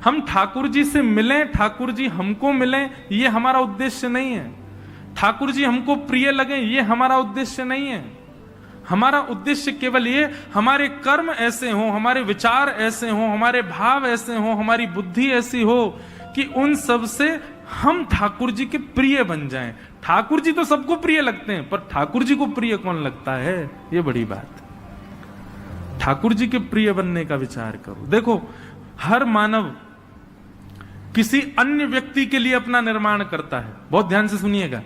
हम ठाकुर जी से मिलें, ठाकुर जी हमको मिलें, ये हमारा उद्देश्य नहीं है। ठाकुर जी हमको प्रिय लगे, ये हमारा उद्देश्य नहीं है। हमारा उद्देश्य केवल ये, हमारे कर्म ऐसे हों, हमारे विचार ऐसे हों, हमारे भाव ऐसे हों, हमारी बुद्धि ऐसी हो कि उन सब से हम ठाकुर जी के प्रिय बन जाएं। ठाकुर जी तो सबको प्रिय लगते हैं, पर ठाकुर जी को प्रिय कौन लगता है, ये बड़ी बात है। ठाकुर जी के प्रिय बनने का विचार करो। देखो, हर मानव किसी अन्य व्यक्ति के लिए अपना निर्माण करता है। बहुत ध्यान से सुनिएगा।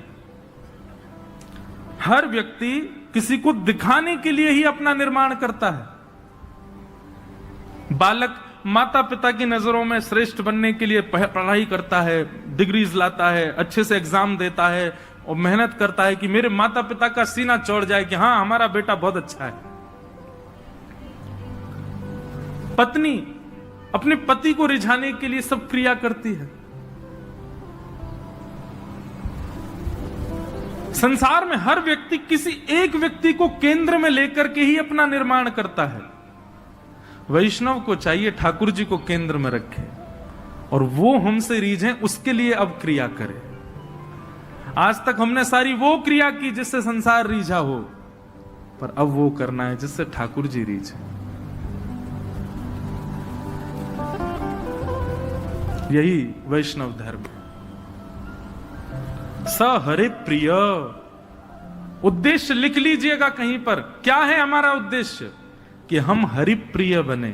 हर व्यक्ति किसी को दिखाने के लिए ही अपना निर्माण करता है। बालक माता पिता की नजरों में श्रेष्ठ बनने के लिए पढ़ाई करता है, डिग्रीज लाता है, अच्छे से एग्जाम देता है और मेहनत करता है कि मेरे माता पिता का सीना चौड़ जाए कि हां, हमारा बेटा बहुत अच्छा है। पत्नी अपने पति को रिझाने के लिए सब क्रिया करती है। संसार में हर व्यक्ति किसी एक व्यक्ति को केंद्र में लेकर के ही अपना निर्माण करता है। वैष्णव को चाहिए ठाकुर जी को केंद्र में रखे और वो हमसे रीझें, उसके लिए अब क्रिया करे। आज तक हमने सारी वो क्रिया की जिससे संसार रीझा हो, पर अब वो करना है जिससे ठाकुर जी रीझे। यही वैष्णव धर्म है। स हरे प्रिय, उद्देश्य लिख लीजिएगा कहीं पर। क्या है हमारा उद्देश्य? कि हम हरि प्रिय बने।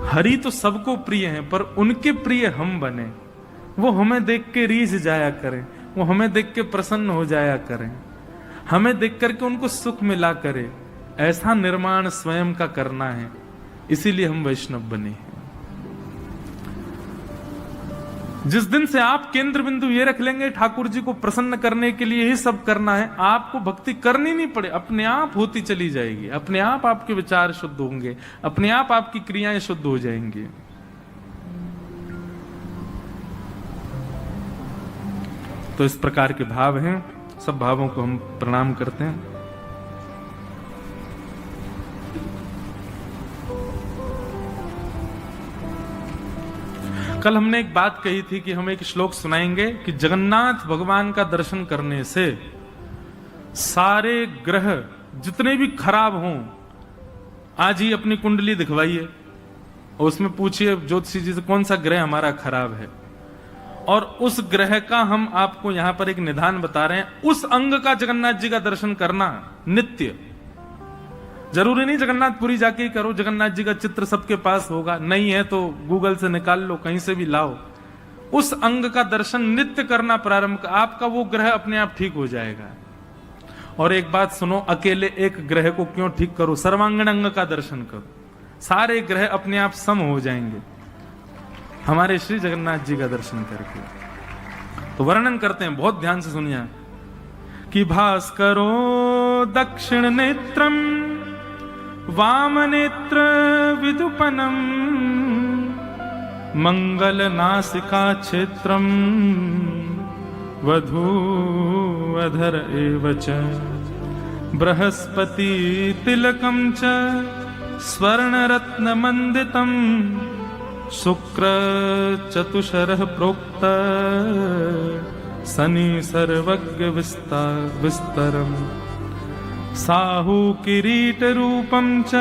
हरि तो सबको प्रिय हैं, पर उनके प्रिय हम बने। वो हमें देख के रीझ जाया करें, वो हमें देख के प्रसन्न हो जाया करें, हमें देख करके उनको सुख मिला करे। ऐसा निर्माण स्वयं का करना है, इसीलिए हम वैष्णव बने हैं। जिस दिन से आप केंद्र बिंदु ये रख लेंगे ठाकुर जी को प्रसन्न करने के लिए ही सब करना है, आपको भक्ति करनी नहीं पड़े, अपने आप होती चली जाएगी। अपने आप आपके विचार शुद्ध होंगे, अपने आप आपकी क्रियाएं शुद्ध हो जाएंगी। तो इस प्रकार के भाव हैं। सब भावों को हम प्रणाम करते हैं। कल हमने एक बात कही थी कि हम एक श्लोक सुनाएंगे कि जगन्नाथ भगवान का दर्शन करने से सारे ग्रह जितने भी खराब हों, आज ही अपनी कुंडली दिखवाइए और उसमें पूछिए ज्योतिषी जी से कौन सा ग्रह हमारा खराब है, और उस ग्रह का हम आपको यहां पर एक निदान बता रहे हैं। उस अंग का जगन्नाथ जी का दर्शन करना नित्य। जरूरी नहीं जगन्नाथपुरी जाके ही करो, जगन्नाथ जी का चित्र सबके पास होगा, नहीं है तो गूगल से निकाल लो, कहीं से भी लाओ। उस अंग का दर्शन नित्य करना प्रारंभ, आपका वो ग्रह अपने आप ठीक हो जाएगा। और एक बात सुनो, अकेले एक ग्रह को क्यों ठीक करो, सर्वांगीण अंग का दर्शन करो, सारे ग्रह अपने आप सम हो जाएंगे हमारे श्री जगन्नाथ जी का दर्शन करके। तो वर्णन करते हैं, बहुत ध्यान से सुनिए कि भास्करो दक्षिण नेत्रम वाम नेत्र विदुपनम मंगल नासिका क्षेत्रम वधूअधर एवच बृहस्पति तिलकम च स्वर्ण रत्न मंदितम शुक्र चतुशरः प्रोक्त शनि सर्वज्ञ विस्तरम साहु किरीट रूपम च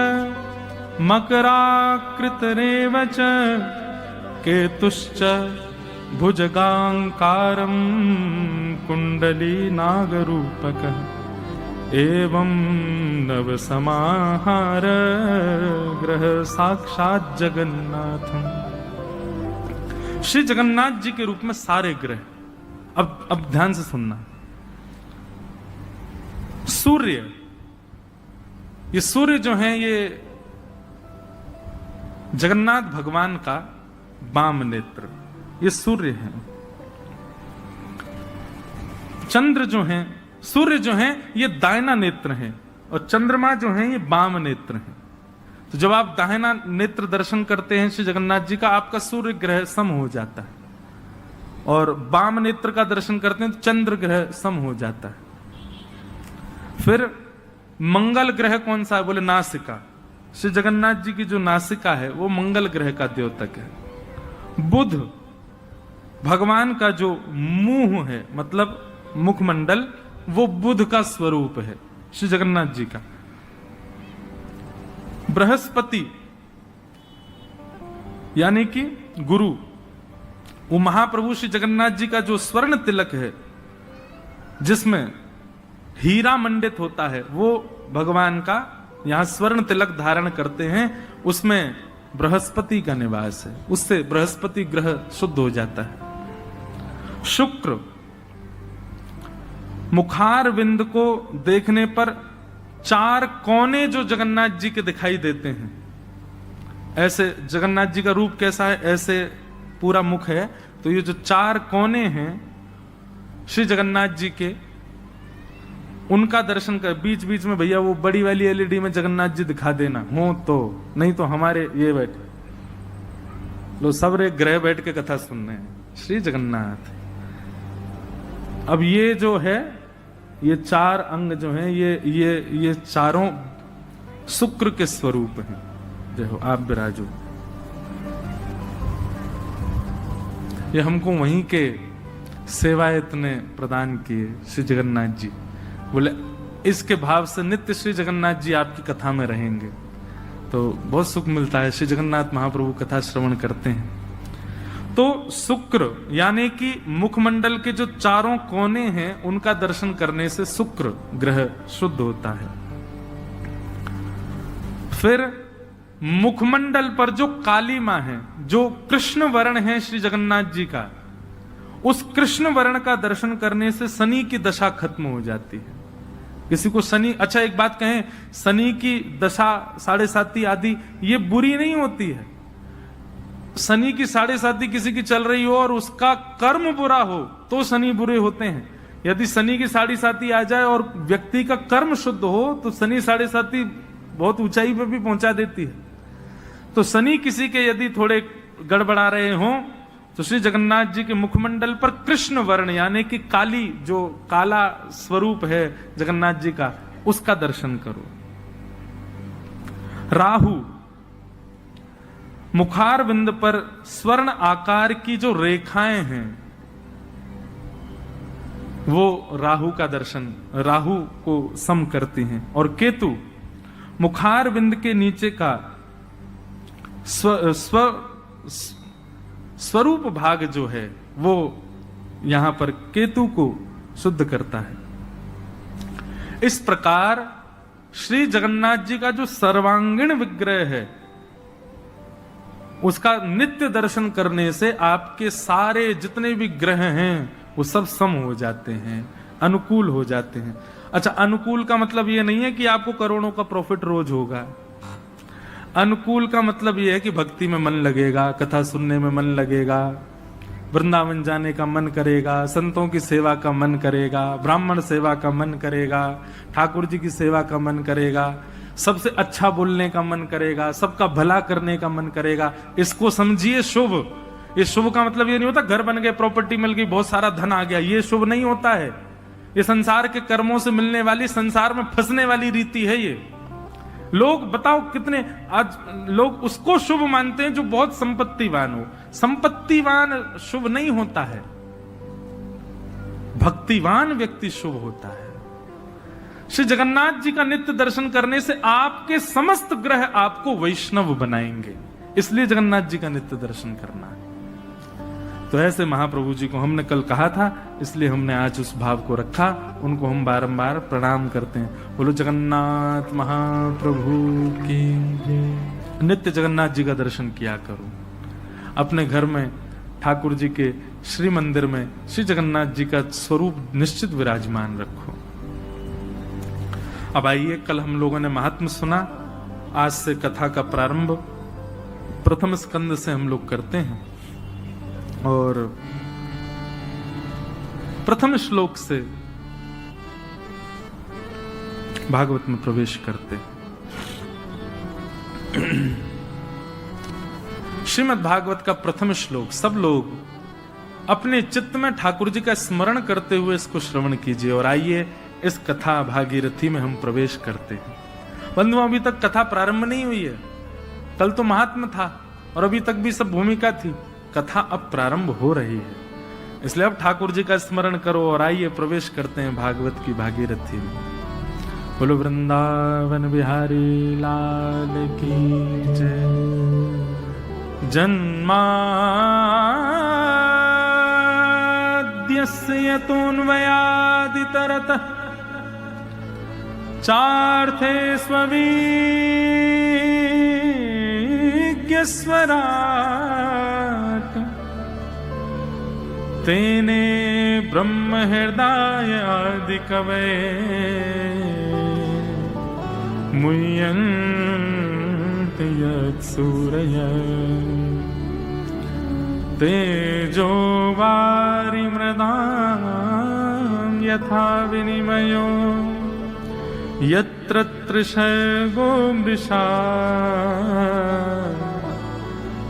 मकराकृतरेव च केतुश्च भुजगांकारम कुंडली नागरूपकः एवं नव समाहार ग्रह साक्षात जगन्नाथम। श्री जगन्नाथ जी के रूप में सारे ग्रह। अब ध्यान से सुनना। सूर्य, ये सूर्य जो है ये जगन्नाथ भगवान का वाम नेत्र, ये सूर्य है। चंद्र जो है, सूर्य जो है ये दाहिना नेत्र है और चंद्रमा जो है ये वाम नेत्र है। तो जब आप दाहिना नेत्र दर्शन करते हैं श्री जगन्नाथ जी का, आपका सूर्य ग्रह सम हो जाता है, और वाम नेत्र का दर्शन करते हैं तो चंद्र ग्रह सम हो जाता है। फिर मंगल ग्रह कौन सा है? बोले नासिका। श्री जगन्नाथ जी की जो नासिका है वो मंगल ग्रह का द्योतक है। बुध भगवान का जो मुंह है, मतलब मुखमंडल, वो बुध का स्वरूप है श्री जगन्नाथ जी का। बृहस्पति यानी कि गुरु, वो महाप्रभु श्री जगन्नाथ जी का जो स्वर्ण तिलक है जिसमें हीरा मंडित होता है, वो भगवान का यहां स्वर्ण तिलक धारण करते हैं, उसमें बृहस्पति का निवास है, उससे बृहस्पति ग्रह शुद्ध हो जाता है। शुक्र, मुखार विंद को देखने पर 4 कोने जो जगन्नाथ जी के दिखाई देते हैं, ऐसे जगन्नाथ जी का रूप कैसा है, ऐसे पूरा मुख है, तो ये जो 4 कोने हैं श्री जगन्नाथ जी के, उनका दर्शन कर। बीच बीच में भैया वो बड़ी वाली एलईडी में जगन्नाथ जी दिखा देना हो तो, नहीं तो हमारे ये बैठे लो सब रे ग्रह बैठ के कथा सुनने हैं श्री जगन्नाथ। अब ये जो है, ये 4 अंग जो हैं, ये चारों शुक्र के स्वरूप हैं। देखो आप विराजो, ये हमको वहीं के सेवायत ने प्रदान किए श्री जगन्नाथ जी। बोले इसके भाव से नित्य श्री जगन्नाथ जी आपकी कथा में रहेंगे, तो बहुत सुख मिलता है। श्री जगन्नाथ महाप्रभु कथा श्रवण करते हैं तो शुक्र यानी कि मुखमंडल के जो 4 कोने हैं, उनका दर्शन करने से शुक्र ग्रह शुद्ध होता है। फिर मुखमंडल पर जो कालीमा है, जो कृष्ण वर्ण है श्री जगन्नाथ जी का, उस कृष्ण वर्ण का दर्शन करने से शनि की दशा खत्म हो जाती है। किसी को शनि, अच्छा एक बात कहें, शनि की दशा 7.5 आदि ये बुरी नहीं होती है। शनि की 7.5 किसी की चल रही हो और उसका कर्म बुरा हो तो शनि बुरे होते हैं। यदि शनि की 7.5 आ जाए और व्यक्ति का कर्म शुद्ध हो तो शनि 7.5 बहुत ऊंचाई पर भी पहुंचा देती है। तो शनि किसी के यदि थोड़े गड़बड़ा रहे हों तो श्री जगन्नाथ जी के मुखमंडल पर कृष्ण वर्ण यानी कि काली, जो काला स्वरूप है जगन्नाथ जी का, उसका दर्शन करो। राहु, मुखार बिंद पर स्वर्ण आकार की जो रेखाएं हैं, वो राहु का दर्शन, राहु को सम करती हैं। और केतु, मुखार बिंद के नीचे का स्वरूप भाग जो है, वो यहां पर केतु को शुद्ध करता है। इस प्रकार श्री जगन्नाथ जी का जो सर्वांगीण विग्रह है, उसका नित्य दर्शन करने से आपके सारे जितने भी ग्रह हैं वो सब सम हो जाते हैं, अनुकूल हो जाते हैं। अच्छा, अनुकूल का मतलब ये नहीं है कि आपको करोड़ों का प्रॉफिट रोज होगा। अनुकूल का मतलब यह है कि भक्ति में मन लगेगा, कथा सुनने में मन लगेगा, वृंदावन जाने का मन करेगा, संतों की सेवा का मन करेगा, ब्राह्मण सेवा का मन करेगा, ठाकुर जी की सेवा का मन करेगा, सबसे अच्छा बोलने का मन करेगा, सबका भला करने का मन करेगा। इसको समझिए शुभ। ये शुभ का मतलब ये नहीं होता घर बन गए, प्रॉपर्टी मिल गई, बहुत सारा धन आ गया, ये शुभ नहीं होता है। ये संसार के कर्मों से मिलने वाली, संसार में फंसने वाली रीति है। ये लोग बताओ कितने आज लोग उसको शुभ मानते हैं जो बहुत संपत्तिवान हो। संपत्तिवान शुभ नहीं होता है, भक्तिवान व्यक्ति शुभ होता है। श्री जगन्नाथ जी का नित्य दर्शन करने से आपके समस्त ग्रह आपको वैष्णव बनाएंगे, इसलिए जगन्नाथ जी का नित्य दर्शन करना है। तो ऐसे महाप्रभु जी को हमने कल कहा था, इसलिए हमने आज उस भाव को रखा। उनको हम बारंबार प्रणाम करते हैं। बोलो जगन्नाथ महाप्रभु की। नित्य जगन्नाथ जी का दर्शन किया करो। अपने घर में ठाकुर जी के श्री मंदिर में श्री जगन्नाथ जी का स्वरूप निश्चित विराजमान रखो। अब आइए, कल हम लोगों ने महात्म्य सुना, आज से कथा का प्रारंभ प्रथम स्कंद से हम लोग करते हैं और प्रथम श्लोक से भागवत में प्रवेश करते हैं। श्रीमद् भागवत का प्रथम श्लोक सब लोग अपने चित्त में ठाकुर जी का स्मरण करते हुए इसको श्रवण कीजिए। और आइए इस कथा भागीरथी में हम प्रवेश करते हैं। बंधुओं, अभी तक कथा प्रारंभ नहीं हुई है। कल तो महात्म्य था और अभी तक भी सब भूमिका थी। कथा अब प्रारंभ हो रही है, इसलिए अब ठाकुर जी का स्मरण करो और आइए प्रवेश करते हैं भागवत की भागीरथी में। बोलो वृंदावन बिहारी लाल की जय। जन्माद्यस्य यतोऽन्वयादितरतः चार्थेष्वभिज्ञस्वराट् तेने ब्रह्म हृदय आदि कवये मुह्यन्ति यत्सूरयः तेजो वारिमृदां यथा विनिमयो यत्र त्रिशर्गो मृषा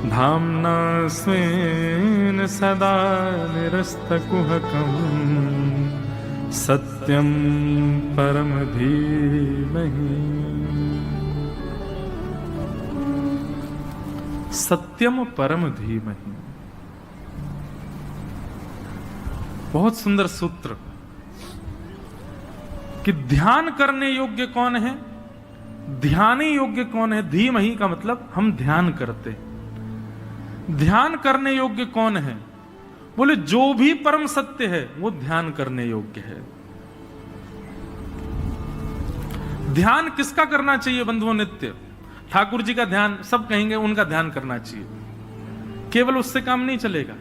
धाम्ना स्वेन सदा निरस्तकुहकम् सत्यं परम धीमहि। सत्यम परम धीमहि, बहुत सुंदर सूत्र कि ध्यान करने योग्य कौन है, ध्यानी योग्य कौन है। धीमहि का मतलब हम ध्यान करते हैं। ध्यान करने योग्य कौन है? बोले जो भी परम सत्य है वो ध्यान करने योग्य है। ध्यान किसका करना चाहिए बंधुओं? नित्य ठाकुर जी का ध्यान, सब कहेंगे उनका ध्यान करना चाहिए। केवल उससे काम नहीं चलेगा,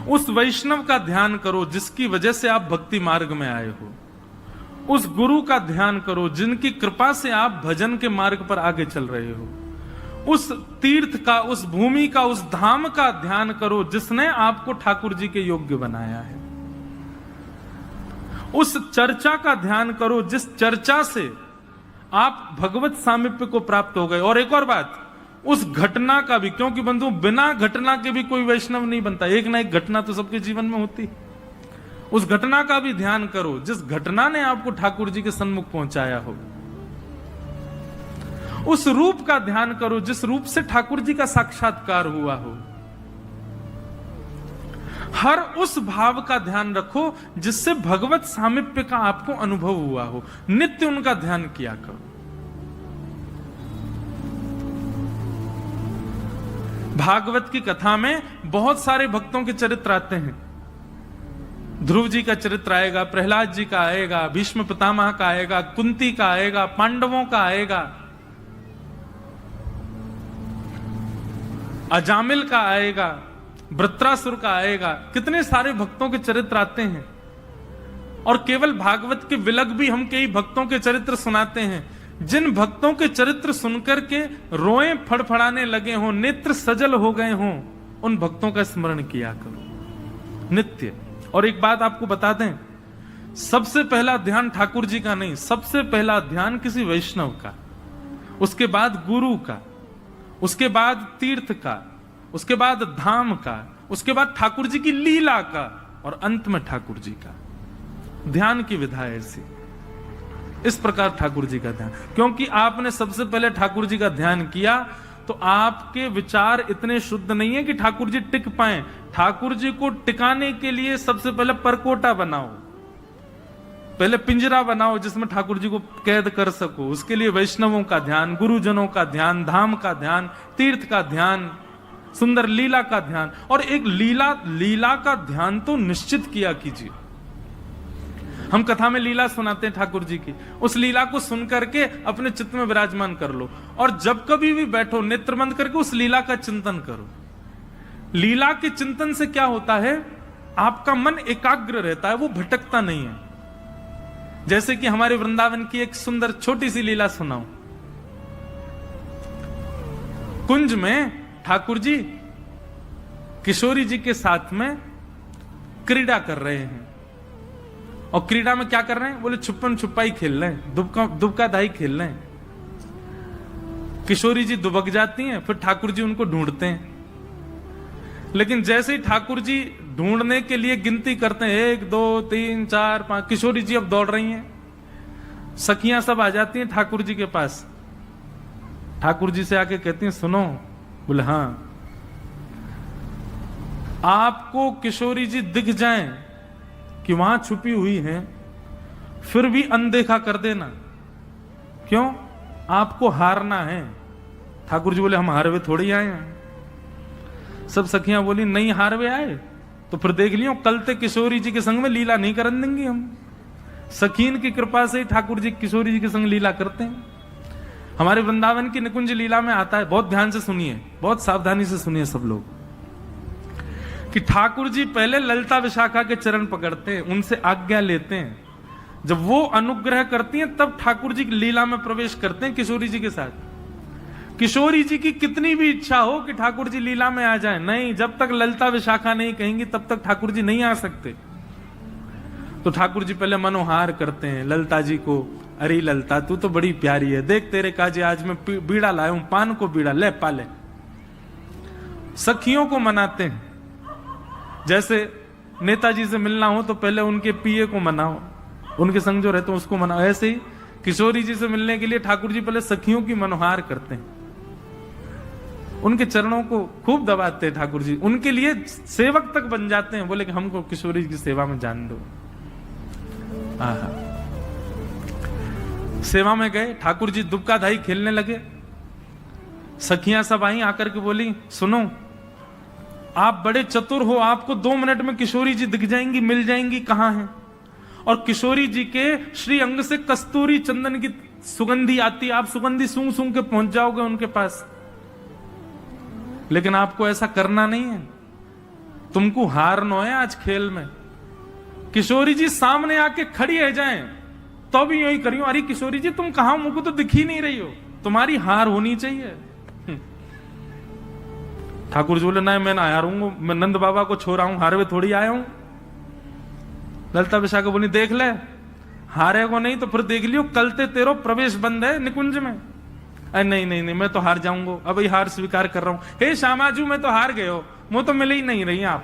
उस वैष्णव का ध्यान करो जिसकी वजह से आप भक्ति मार्ग में आए हो। उस गुरु का ध्यान करो जिनकी कृपा से आप भजन के मार्ग पर आगे चल रहे हो। उस तीर्थ का, उस भूमि का, उस धाम का ध्यान करो जिसने आपको ठाकुर जी के योग्य बनाया है। उस चर्चा का ध्यान करो जिस चर्चा से आप भगवत सामीप्य को प्राप्त हो गए। और एक और बात, उस घटना का भी, क्योंकि बंधु बिना घटना के भी कोई वैष्णव नहीं बनता। एक ना एक घटना तो सबके जीवन में होती। उस घटना का भी ध्यान करो जिस घटना ने आपको ठाकुर जी के सन्मुख पहुंचाया हो। उस रूप का ध्यान करो जिस रूप से ठाकुर जी का साक्षात्कार हुआ हो। हर उस भाव का ध्यान रखो जिससे भगवत सामीप्य का आपको अनुभव हुआ हो। नित्य उनका ध्यान किया करो। भागवत की कथा में बहुत सारे भक्तों के चरित्र आते हैं। ध्रुव जी का चरित्र आएगा, प्रहलाद जी का आएगा, भीष्म पितामह का आएगा, कुंती का आएगा, पांडवों का आएगा, अजामिल का आएगा, वृत्रासुर का आएगा। कितने सारे भक्तों के चरित्र आते हैं। और केवल भागवत के विलग भी हम कई भक्तों के चरित्र सुनाते हैं। जिन भक्तों के चरित्र सुनकर के रोएं फड़फड़ाने लगे हों, नेत्र सजल हो गए हों, उन भक्तों का स्मरण किया करो नित्य। और एक बात आपको बता दें, सबसे पहला ध्यान ठाकुर जी का नहीं, सबसे पहला ध्यान किसी वैष्णव का, उसके बाद गुरु का, उसके बाद तीर्थ का, उसके बाद धाम का, उसके बाद ठाकुर जी की लीला का, और अंत में ठाकुर जी का। ध्यान की विधा ऐसी, इस प्रकार ठाकुर जी का ध्यान। क्योंकि आपने सबसे पहले ठाकुर जी का ध्यान किया तो आपके विचार इतने शुद्ध नहीं है कि ठाकुर जी टिक पाए। ठाकुर जी को टिकाने के लिए सबसे पहले परकोटा बनाओ, पहले पिंजरा बनाओ जिसमें ठाकुर जी को कैद कर सको। उसके लिए वैष्णवों का ध्यान, गुरुजनों का ध्यान, धाम का ध्यान, तीर्थ का ध्यान, सुंदर लीला का ध्यान। और एक लीला का ध्यान तो निश्चित किया कीजिए। हम कथा में लीला सुनाते हैं ठाकुर जी की, उस लीला को सुन करके अपने चित्त में विराजमान कर लो। और जब कभी भी बैठो नेत्र बंद करके उस लीला का चिंतन करो। लीला के चिंतन से क्या होता है, आपका मन एकाग्र रहता है, वो भटकता नहीं है। जैसे कि हमारे वृंदावन की एक सुंदर छोटी सी लीला सुनाऊं। कुंज में ठाकुर जी किशोरी जी के साथ में क्रीड़ा कर रहे हैं। और क्रीड़ा में क्या कर रहे हैं? बोले छुपन छुपाई खेल रहे हैं, दुबका दाई खेल रहे हैं। किशोरी जी दुबक जाती हैं, फिर ठाकुर जी उनको ढूंढते हैं। लेकिन जैसे ही ठाकुर जी ढूंढने के लिए गिनती करते हैं, 1 2 3 4 5, किशोरी जी अब दौड़ रही हैं। सखियां सब आ जाती हैं ठाकुर जी के पास। ठाकुर जी से आके कहती हैं, सुनो। बोले हाँ। आपको किशोरी जी दिख जाएं कि वहां छुपी हुई हैं, फिर भी अनदेखा कर देना। क्यों? आपको हारना है। ठाकुर जी बोले हम हारवे थोड़ी आए हैं। सब सखियां बोली नहीं हारवे आए तो फिर देख लियो, कल तक किशोरी जी के संग में लीला नहीं करन देंगे हम। सखीन की कृपा से ठाकुर जी किशोरी जी के संग लीला करते हैं। हमारे वृंदावन की निकुंज लीला में आता है, बहुत ध्यान से सुनिए, बहुत सावधानी से सुनिए सब लोग, कि ठाकुर जी पहले ललिता विशाखा के चरण पकड़ते हैं, उनसे आज्ञा लेते हैं। जब वो अनुग्रह करती हैं तब ठाकुर जी लीला में प्रवेश करते हैं किशोरी जी के साथ। किशोरी जी की कितनी भी इच्छा हो कि ठाकुर जी लीला में आ जाए, नहीं, जब तक ललिता विशाखा नहीं कहेंगी तब तक ठाकुर जी नहीं आ सकते। तो ठाकुर जी पहले मनोहार करते हैं ललिता जी को, अरे ललिता तू तो बड़ी प्यारी है, देख तेरे काजे आज मैं बीड़ा लाया हूं, पान को बीड़ा ले पाले। सखियों को मनाते हैं, जैसे नेताजी से मिलना हो तो पहले उनके पीए को मनाओ, उनके संग जो रहते हैं उसको मनाओ। ऐसे ही किशोरी जी से मिलने के लिए ठाकुर जी पहले सखियों की मनोहार करते हैं, उनके चरणों को खूब दबाते हैं ठाकुर जी, उनके लिए सेवक तक बन जाते हैं। बोले कि हमको किशोरी जी की सेवा में जान दो। सेवा में गए, ठाकुर जी दुबका धाई खेलने लगे। सखियां सब आई, आकर के बोली सुनो आप बड़े चतुर हो, आपको 2 मिनट में किशोरी जी दिख जाएंगी, मिल जाएंगी, कहां हैं? और किशोरी जी के श्री अंग से कस्तूरी चंदन की सुगंधी आती, आप सुगंधी सूंघ सूंघ के पहुंच जाओगे उनके पास। लेकिन आपको ऐसा करना नहीं है, तुमको हारना है आज खेल में। किशोरी जी सामने आके खड़ी रह जाएं तो भी यही करियो, अरे किशोरी जी तुम कहां, मुझको तो दिख ही नहीं रही हो, तुम्हारी हार होनी चाहिए। ठाकुर जी बोले नहीं मैं ना हार हूं, मैं नंद बाबा को छोड़ा हूं, हारे हुए थोड़ी आया हूं। ललिता विशाखा बोली देख ले, हारे को नहीं तो फिर देख लियो, कल ते तेरो प्रवेश बंद है निकुंज में। अरे नहीं नहीं नहीं मैं तो हार जाऊंगा, अब ही हार स्वीकार कर रहा हूं। हे श्यामाजू मैं तो हार गए हो, वो तो मिले ही नहीं रही आप।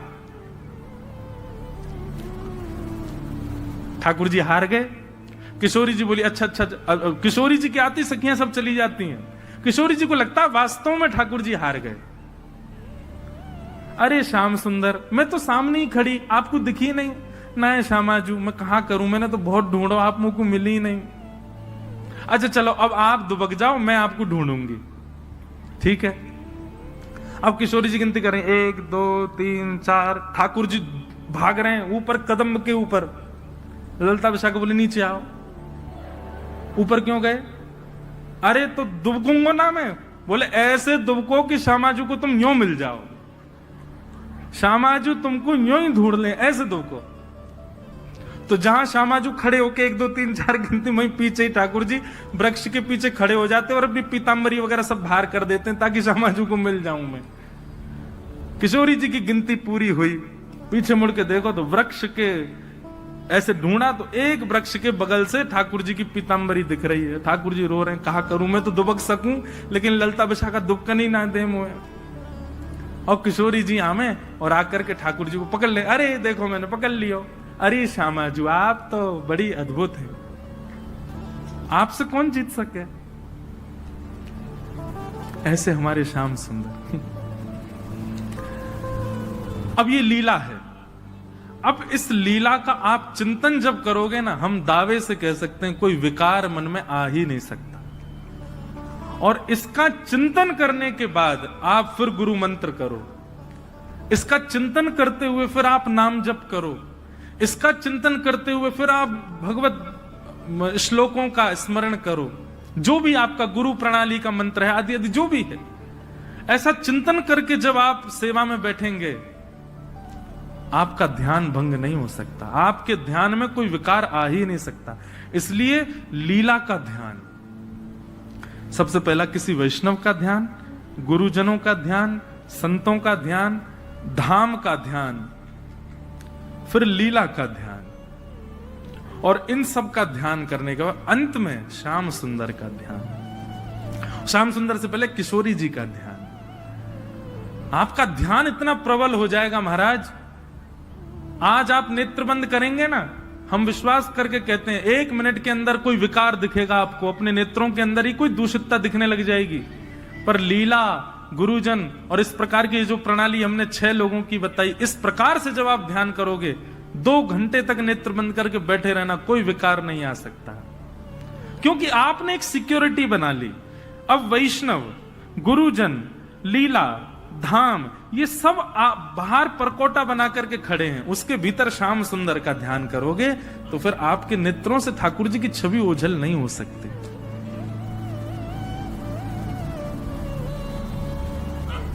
ठाकुर जी हार गए। किशोरी जी बोली अच्छा अच्छा, किशोरी जी की आती सखियां सब चली जाती हैं। किशोरी जी को लगता है वास्तव में ठाकुर जी हार गए। अरे श्याम सुंदर मैं तो सामने ही खड़ी, आपको दिखी नहीं। नहीं श्यामाजू मैं कहां करूं, मैंने तो बहुत ढूंढो, आप मुझको मिली ही नहीं। अच्छा चलो अब आप दुबक जाओ, मैं आपको ढूंढूंगी। ठीक है, अब किशोरी जी गिनती करें 1 2 3 4। ठाकुर जी भाग रहे हैं ऊपर कदम के ऊपर। ललिता विशाखा बोली नीचे आओ। ऊपर क्यों गए? अरे तो दुबकूंगा ना मैं। बोले ऐसे दुबको कि श्यामाजू को तुम यूं मिल जाओ, श्यामाजू तुमको यूं ही ढूंढ ले, ऐसे दुबको। तो जहां श्यामाजू खड़े होके 1 2 3 4 गिनती, वहीं पीछे ही ठाकुर जी वृक्ष के पीछे खड़े हो जाते और अपनी पीतांबरी वगैरह सब बाहर कर देते हैं ताकि श्यामाजू को मिल जाऊं मैं। किशोरी जी की गिनती पूरी हुई, पीछे मुड़ के देखो तो वृक्ष के ऐसे ढूंढा तो एक वृक्ष के बगल से ठाकुर जी की पीतांबरी दिख रही है। ठाकुर जी रो रहे हैं, कहा करूं मैं तो दुबक सकूं, लेकिन ललिता विशाखा दुबकन ही ना दे मुझे। और किशोरी जी आमे और आकर के ठाकुर जी को पकड़ ले। अरे देखो मैंने पकड़ लियो। अरे श्यामाजू आप तो बड़ी अद्भुत है, आपसे कौन जीत सके। ऐसे हमारे श्याम सुंदर। अब ये लीला है। अब इस लीला का आप चिंतन जब करोगे ना, हम दावे से कह सकते हैं कोई विकार मन में आ ही नहीं सकता। और इसका चिंतन करने के बाद आप फिर गुरु मंत्र करो, इसका चिंतन करते हुए फिर आप नाम जप करो, इसका चिंतन करते हुए फिर आप भगवत श्लोकों का स्मरण करो, जो भी आपका गुरु प्रणाली का मंत्र है आदि आदि जो भी है। ऐसा चिंतन करके जब आप सेवा में बैठेंगे, आपका ध्यान भंग नहीं हो सकता, आपके ध्यान में कोई विकार आ ही नहीं सकता। इसलिए लीला का ध्यान, सबसे पहला किसी वैष्णव का ध्यान, गुरुजनों का ध्यान, संतों का ध्यान, धाम का ध्यान, फिर लीला का ध्यान, और इन सब का ध्यान करने के बाद अंत में श्याम सुंदर का ध्यान। श्याम सुंदर से पहले किशोरी जी का ध्यान। आपका ध्यान इतना प्रबल हो जाएगा महाराज, आज आप नेत्र बंद करेंगे ना, हम विश्वास करके कहते हैं 1 मिनट के अंदर कोई विकार दिखेगा आपको, अपने नेत्रों के अंदर ही कोई दूषितता दिखने लग जाएगी। पर लीला गुरुजन और इस प्रकार की जो प्रणाली हमने 6 लोगों की बताई, इस प्रकार से जब आप ध्यान करोगे 2 घंटे तक नेत्र बंद करके बैठे रहना, कोई विकार नहीं आ सकता, क्योंकि आपने एक सिक्योरिटी बना ली। अब वैष्णव, गुरुजन, लीला, धाम, ये सब आप बाहर परकोटा बना करके खड़े हैं, उसके भीतर श्याम सुंदर का ध्यान करोगे तो फिर आपके नेत्रों से ठाकुर जी की छवि ओझल नहीं हो सकती।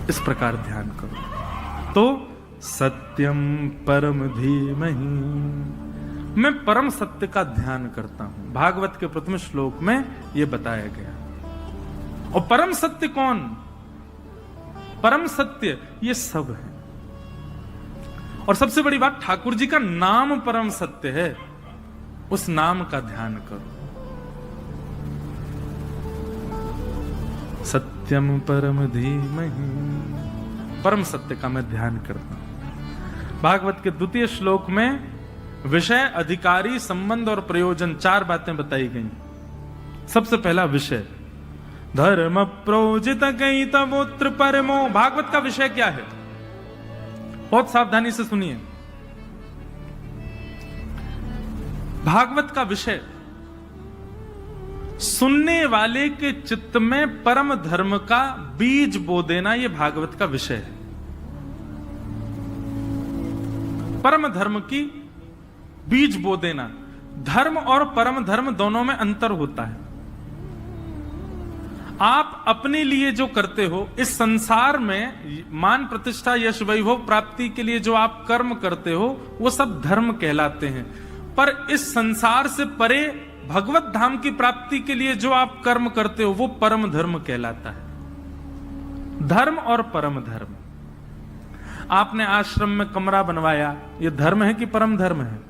इस प्रकार ध्यान करो तो सत्यम परम धीमहि, मैं परम सत्य का ध्यान करता हूं। भागवत के प्रथम श्लोक में यह बताया गया। और परम सत्य कौन? परम सत्य ये सब है। और सबसे बड़ी बात, ठाकुर जी का नाम परम सत्य है, उस नाम का ध्यान करो। सत्यम परम धीमहि, परम सत्य का मैं ध्यान करता हूं। भागवत के द्वितीय श्लोक में विषय, अधिकारी, संबंध और प्रयोजन 4 बातें बताई गई। सबसे पहला विषय, धर्म प्रोजित गई तमोत्र परमो। भागवत का विषय क्या है? बहुत सावधानी से सुनिए। भागवत का विषय सुनने वाले के चित्त में परम धर्म का बीज बो देना, यह भागवत का विषय है। परम धर्म की बीज बो देना। धर्म और परम धर्म दोनों में अंतर होता है। आप अपने लिए जो करते हो, इस संसार में मान प्रतिष्ठा यश वैभव प्राप्ति के लिए जो आप कर्म करते हो, वो सब धर्म कहलाते हैं। पर इस संसार से परे भगवत धाम की प्राप्ति के लिए जो आप कर्म करते हो, वो परम धर्म कहलाता है। धर्म और परम धर्म। आपने आश्रम में कमरा बनवाया, ये धर्म है कि परम धर्म है?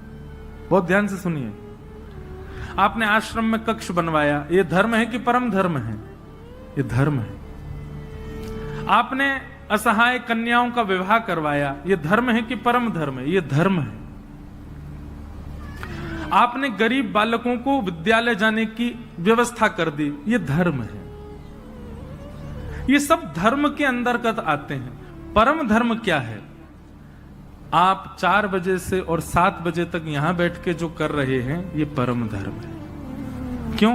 बहुत ध्यान से सुनिए। आपने आश्रम में कक्ष बनवाया, ये धर्म है कि परम धर्म है? ये धर्म है। आपने असहाय कन्याओं का विवाह करवाया, ये धर्म है कि परम धर्म है? ये धर्म है। आपने गरीब बालकों को विद्यालय जाने की व्यवस्था कर दी, ये धर्म है। ये सब धर्म के अंतर्गत आते हैं। परम धर्म क्या है? आप 4 बजे से और 7 बजे तक यहां बैठ के जो कर रहे हैं, ये परम धर्म है। क्यों?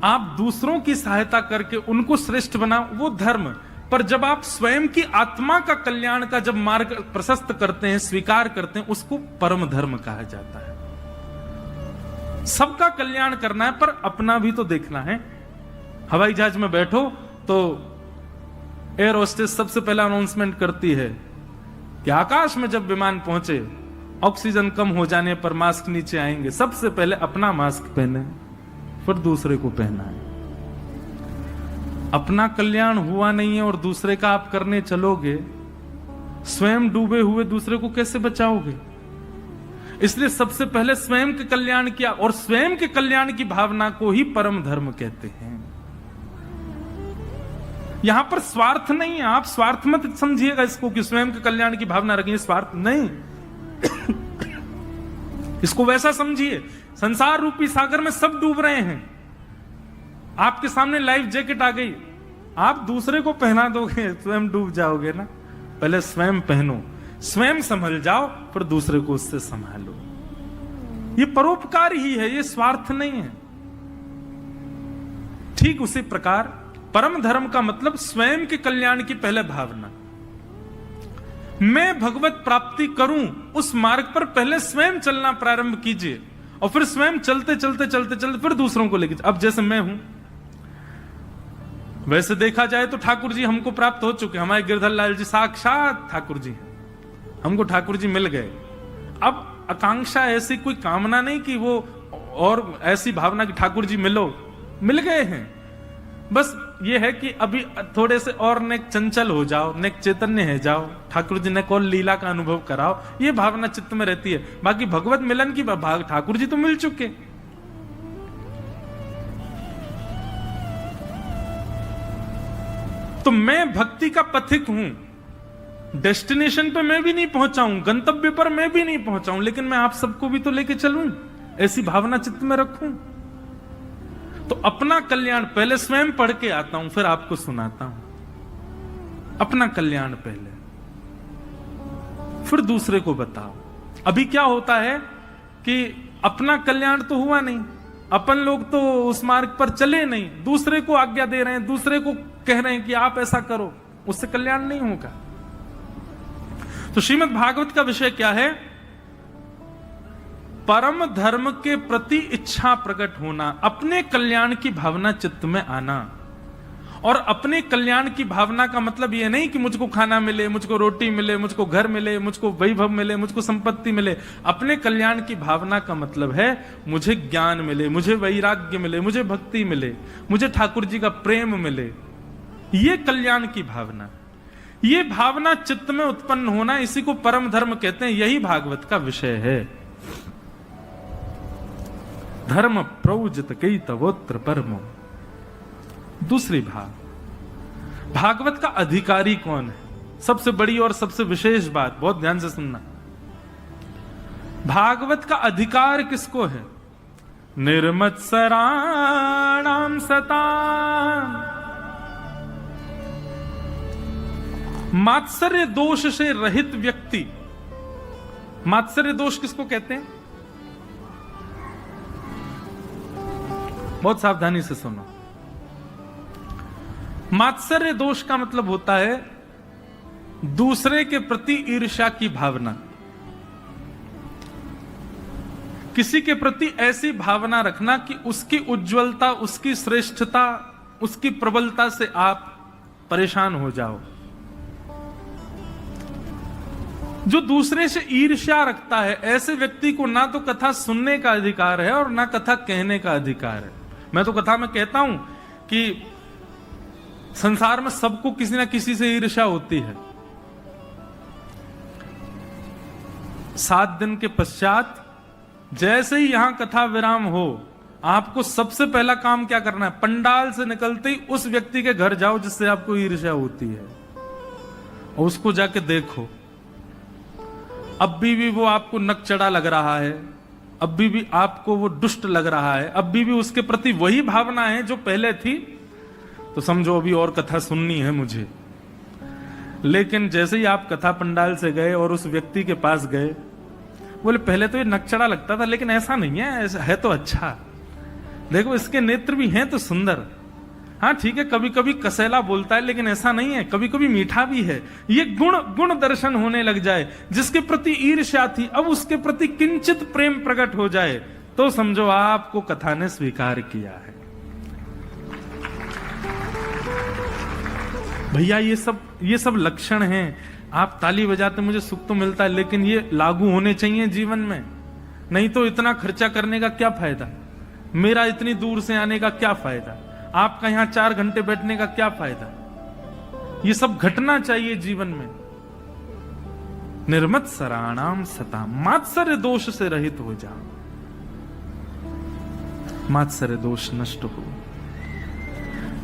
आप दूसरों की सहायता करके उनको श्रेष्ठ बनाओ, वो धर्म। पर जब आप स्वयं की आत्मा का कल्याण का जब मार्ग प्रशस्त करते हैं, स्वीकार करते हैं, उसको परम धर्म कहा जाता है। सबका कल्याण करना है, पर अपना भी तो देखना है। हवाई जहाज में बैठो तो एयर होस्टेस सबसे पहला अनाउंसमेंट करती है कि आकाश में जब विमान पहुंचे, ऑक्सीजन कम हो जाने पर मास्क नीचे आएंगे। सबसे पहले अपना मास्क पहने, फिर दूसरे को पहना है। अपना कल्याण हुआ नहीं है और दूसरे का आप करने चलोगे, स्वयं डूबे हुए दूसरे को कैसे बचाओगे? इसलिए सबसे पहले स्वयं के कल्याण किया, और स्वयं के कल्याण की भावना को ही परम धर्म कहते हैं। यहां पर स्वार्थ नहीं है। आप स्वार्थ मत समझिएगा इसको कि स्वयं के कल्याण की भावना रखिए, स्वार्थ नहीं। इसको वैसा समझिए, संसार रूपी सागर में सब डूब रहे हैं, आपके सामने लाइफ जैकेट आ गई, आप दूसरे को पहना दोगे, स्वयं डूब जाओगे ना। पहले स्वयं पहनो, स्वयं संभल जाओ, फिर दूसरे को उससे संभालो। ये परोपकार ही है, ये स्वार्थ नहीं है। ठीक उसी प्रकार परम धर्म का मतलब स्वयं के कल्याण की पहले भावना। मैं भगवत प्राप्ति करूं, उस मार्ग पर पहले स्वयं चलना प्रारंभ कीजिए, और फिर स्वयं चलते चलते चलते चलते फिर दूसरों को लेके। अब जैसे मैं हूं, वैसे देखा जाए तो ठाकुर जी हमको प्राप्त हो चुके। हमारे गिरधर लाल जी साक्षात ठाकुर जी हैं, हमको ठाकुर जी मिल गए। अब आकांक्षा ऐसी कोई कामना नहीं कि वो और ऐसी भावना कि ठाकुर जी मिलो, मिल गए हैं। बस ये है कि अभी थोड़े से और नेक चंचल हो जाओ, नेक चैतन्य है जाओ, ठाकुर जी ने कौन लीला का अनुभव कराओ, ये भावना चित्त में रहती है। बाकी भगवत मिलन की भाग ठाकुर जी तो मिल चुके। तो मैं भक्ति का पथिक हूं, डेस्टिनेशन पे मैं भी नहीं पहुंचाऊं, गंतव्य पर मैं भी नहीं पहुंचाऊं, लेकिन मैं आप सबको भी तो लेके चलूं, ऐसी भावना चित्त में रखूं। तो अपना कल्याण पहले स्वयं पढ़ के आता हूं, फिर आपको सुनाता हूं। अपना कल्याण पहले, फिर दूसरे को बताओ। अभी क्या होता है कि अपना कल्याण तो हुआ नहीं, अपन लोग तो उस मार्ग पर चले नहीं, दूसरे को आज्ञा दे रहे हैं, दूसरे को कह रहे हैं कि आप ऐसा करो, उससे कल्याण नहीं होगा। तो श्रीमद् भागवत का विषय क्या है? परम धर्म के प्रति इच्छा प्रकट होना, अपने कल्याण की भावना चित्त में आना। और अपने कल्याण की भावना का मतलब यह नहीं कि मुझको खाना मिले, मुझको रोटी मिले, मुझको घर मिले, मुझको वैभव मिले, मुझको संपत्ति मिले। अपने कल्याण की भावना का मतलब है मुझे ज्ञान मिले, मुझे वैराग्य मिले, मुझे भक्ति मिले, मुझे ठाकुर जी का प्रेम मिले। ये कल्याण की भावना, ये भावना चित्त में उत्पन्न होना, इसी को परम धर्म कहते हैं। यही भागवत का विषय है। धर्म प्रौजित कई तवोत्र परमो। दूसरी भागवत का अधिकारी कौन है? सबसे बड़ी और सबसे विशेष बात, बहुत ध्यान से सुनना। भागवत का अधिकार किसको है? निर्मत्सराणाम सता। मात्सर्य दोष से रहित व्यक्ति। मात्सर्य दोष किसको कहते हैं? बहुत सावधानी से सुनो। मात्सर्य दोष का मतलब होता है दूसरे के प्रति ईर्ष्या की भावना, किसी के प्रति ऐसी भावना रखना कि उसकी उज्जवलता, उसकी श्रेष्ठता, उसकी प्रबलता से आप परेशान हो जाओ। जो दूसरे से ईर्ष्या रखता है, ऐसे व्यक्ति को ना तो कथा सुनने का अधिकार है और ना कथा कहने का अधिकार है। मैं तो कथा में कहता हूं कि संसार में सबको किसी ना किसी से ईर्ष्या होती है। 7 दिन के पश्चात जैसे ही यहां कथा विराम हो, आपको सबसे पहला काम क्या करना है? पंडाल से निकलते ही उस व्यक्ति के घर जाओ जिससे आपको ईर्ष्या होती है, और उसको जाके देखो। अब भी वो आपको नकचढ़ा लग रहा है, अब भी आपको वो दुष्ट लग रहा है, अब भी उसके प्रति वही भावना है जो पहले थी, तो समझो अभी और कथा सुननी है मुझे। लेकिन जैसे ही आप कथा पंडाल से गए और उस व्यक्ति के पास गए, बोले पहले तो ये नकचढ़ा लगता था, लेकिन ऐसा नहीं है, ऐसा है तो अच्छा, देखो इसके नेत्र भी हैं तो सुंदर। हाँ ठीक है, कभी कभी कसैला बोलता है, लेकिन ऐसा नहीं है, कभी कभी मीठा भी है। ये गुण दर्शन होने लग जाए। जिसके प्रति ईर्ष्या थी, अब उसके प्रति किंचित प्रेम प्रकट हो जाए, तो समझो आपको कथा ने स्वीकार किया है। भैया ये सब लक्षण हैं। आप ताली बजाते मुझे सुख तो मिलता है, लेकिन ये लागू होने चाहिए जीवन में। नहीं तो इतना खर्चा करने का क्या फायदा, मेरा इतनी दूर से आने का क्या फायदा, आपका यहां 4 घंटे बैठने का क्या फायदा। ये सब घटना चाहिए जीवन में। निर्मत्सराणाम सता। मात्सर्य दोष से रहित हो जाओ, मात्सर्य दोष नष्ट हो।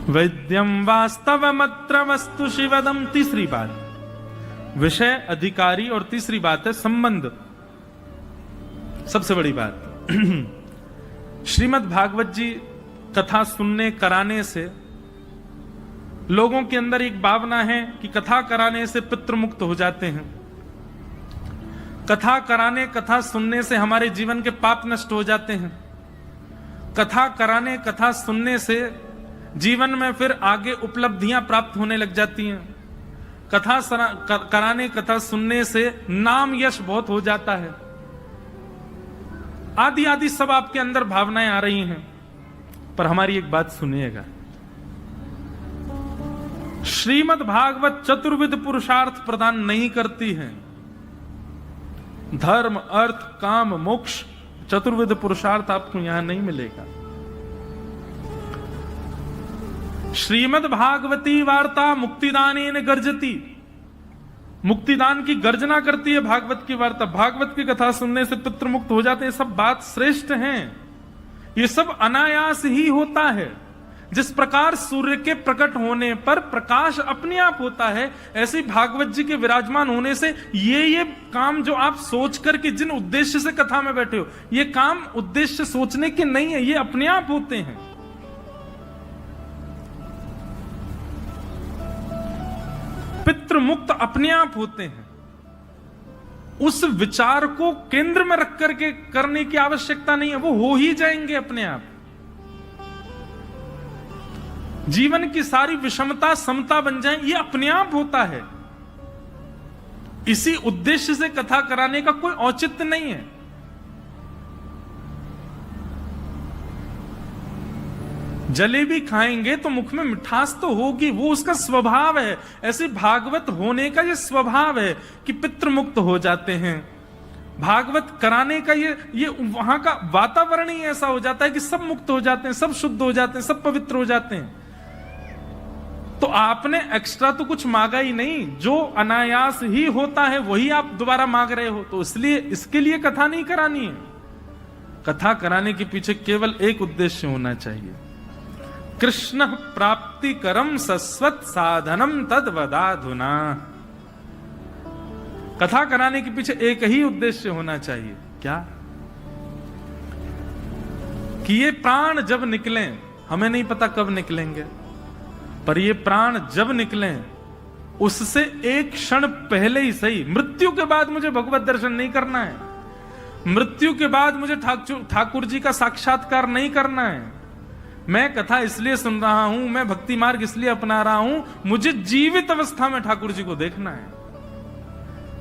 वैद्यम वास्तवमत्र वस्तु शिवदम। तीसरी बात, विषय, अधिकारी, और तीसरी बात है संबंध। सबसे बड़ी बात श्रीमद् भागवत जी कथा सुनने कराने से लोगों के अंदर एक भावना है कि कथा कराने से पितृ मुक्त हो जाते हैं, कथा कराने, कथा सुनने से हमारे जीवन के पाप नष्ट हो जाते हैं, कथा कराने, कथा सुनने से जीवन में फिर आगे उपलब्धियां प्राप्त होने लग जाती हैं, कथा कराने, कथा सुनने से नाम यश बहुत हो जाता है, आदि आदि सब आपके अंदर भावनाएं आ रही हैं। पर हमारी एक बात सुनिएगा, श्रीमद् भागवत चतुर्विध पुरुषार्थ प्रदान नहीं करती है। धर्म, अर्थ, काम, मोक्ष, चतुर्विध पुरुषार्थ आपको यहां नहीं मिलेगा। श्रीमद् भागवती वार्ता मुक्तिदानेन गर्जती। मुक्तिदान की गर्जना करती है भागवत की वार्ता। भागवत की कथा सुनने से पितृ मुक्त हो जाते हैं। सब बात श्रेष्ठ हैं। ये सब अनायास ही होता है। जिस प्रकार सूर्य के प्रकट होने पर प्रकाश अपने आप होता है, ऐसे ही भागवत जी के विराजमान होने से ये काम जो आप सोच करके जिन उद्देश्य से कथा में बैठे हो, ये काम उद्देश्य सोचने के नहीं है, ये अपने आप होते हैं। पितृ मुक्त अपने आप होते हैं। उस विचार को केंद्र में रख करके करने की आवश्यकता नहीं है, वो हो ही जाएंगे अपने आप। जीवन की सारी विषमता समता बन जाए, ये अपने आप होता है। इसी उद्देश्य से कथा कराने का कोई औचित्य नहीं है। जलेबी खाएंगे तो मुख में मिठास तो होगी, वो उसका स्वभाव है। ऐसे भागवत होने का ये स्वभाव है कि पितृ मुक्त हो जाते हैं। भागवत कराने का ये वहां का वातावरण ही ऐसा हो जाता है कि सब मुक्त हो जाते हैं, सब शुद्ध हो जाते हैं, सब पवित्र हो जाते हैं। तो आपने एक्स्ट्रा तो कुछ मांगा ही नहीं, जो अनायास ही होता है वही आप दोबारा मांग रहे हो। तो इसलिए इसके लिए कथा नहीं करानी है। कथा कराने के पीछे केवल एक उद्देश्य होना चाहिए, कृष्ण प्राप्ति करम सस्वत साधनम तद वदाधुना। कथा कराने के पीछे एक ही उद्देश्य होना चाहिए, क्या? कि ये प्राण जब निकलें, हमें नहीं पता कब निकलेंगे, पर ये प्राण जब निकलें उससे एक क्षण पहले ही सही, मृत्यु के बाद मुझे भगवत दर्शन नहीं करना है, मृत्यु के बाद मुझे ठाकुर जी का साक्षात्कार नहीं करना है। मैं कथा इसलिए सुन रहा हूं, मैं भक्ति मार्ग इसलिए अपना रहा हूं, मुझे जीवित अवस्था में ठाकुर जी को देखना है।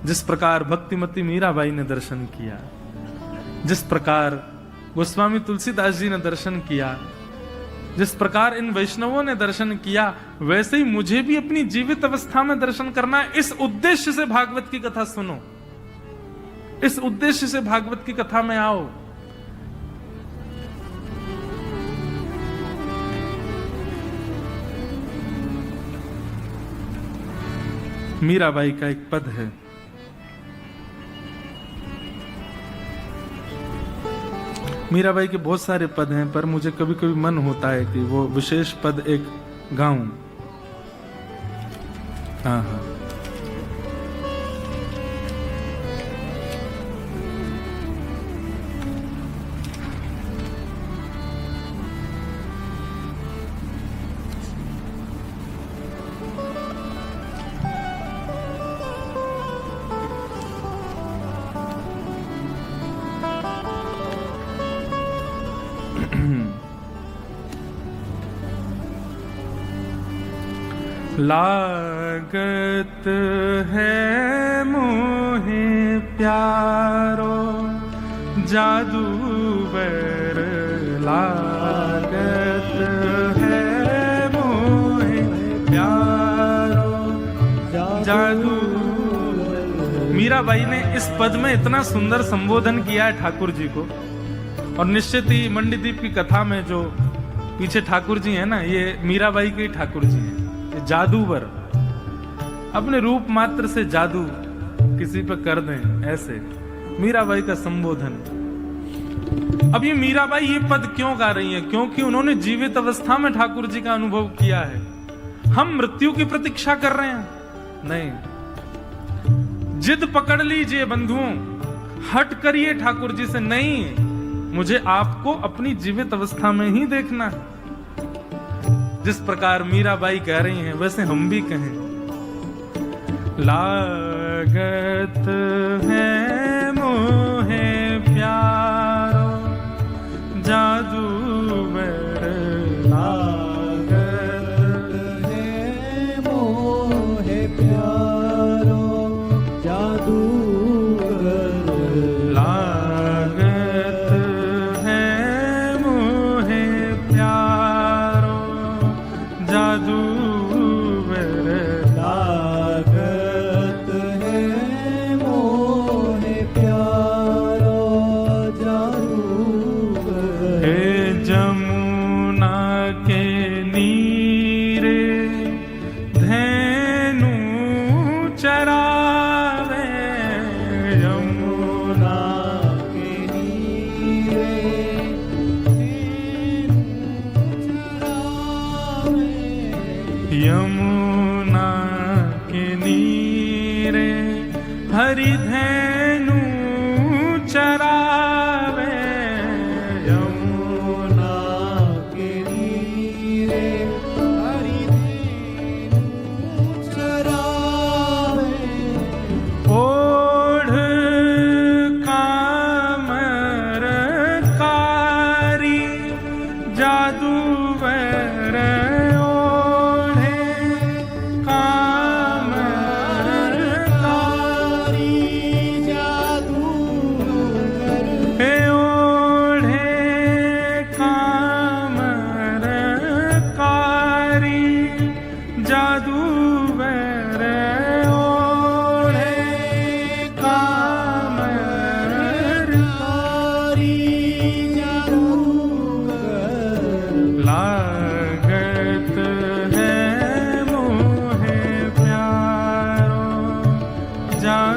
जिस प्रकार भक्तिमती मीराबाई ने दर्शन किया, जिस प्रकार गोस्वामी तुलसीदास जी ने दर्शन किया, जिस प्रकार इन वैष्णवों ने दर्शन किया, वैसे ही मुझे भी अपनी जीवित अवस्था में दर्शन करना है। इस उद्देश्य से भागवत की कथा सुनो, इस उद्देश्य से भागवत की कथा में आओ। मीराबाई का एक पद है, मीराबाई के बहुत सारे पद हैं, पर मुझे कभी कभी मन होता है कि वो विशेष पद एक गाऊं। हाँ हाँ, लागत है मोहे प्यारो जादूगर, लागत है मोहे प्यारो जादू। मीराबाई ने इस पद में इतना सुंदर संबोधन किया है ठाकुर जी को, और निश्चित ही मंडीदीप की कथा में जो पीछे ठाकुर जी हैं ना, ये मीराबाई के ठाकुर जी हैं, जादूवर। अपने रूप मात्र से जादू किसी पे कर दें, ऐसे मीराबाई का संबोधन। अब ये मीराबाई ये पद क्यों गा रही हैं? क्योंकि उन्होंने जीवित अवस्था में ठाकुर जी का अनुभव किया है। हम मृत्यु की प्रतीक्षा कर रहे हैं? नहीं। जिद पकड़ लीजिए बंधुओं, हट करिए ठाकुर जी से, नहीं, मुझे आपको अपनी जीवित अवस्था में ही देखना है। जिस प्रकार मीराबाई कह रही हैं, वैसे हम भी कहें, लागत है मोहे प्यारो जादूगर, लागत है मोहे प्यारो जादूगर, लागत है मोहे प्यारो जादू। यमुना के नीरे हरि धेनु चरावे, यमुना के नीरे हरि धेनु चरावे।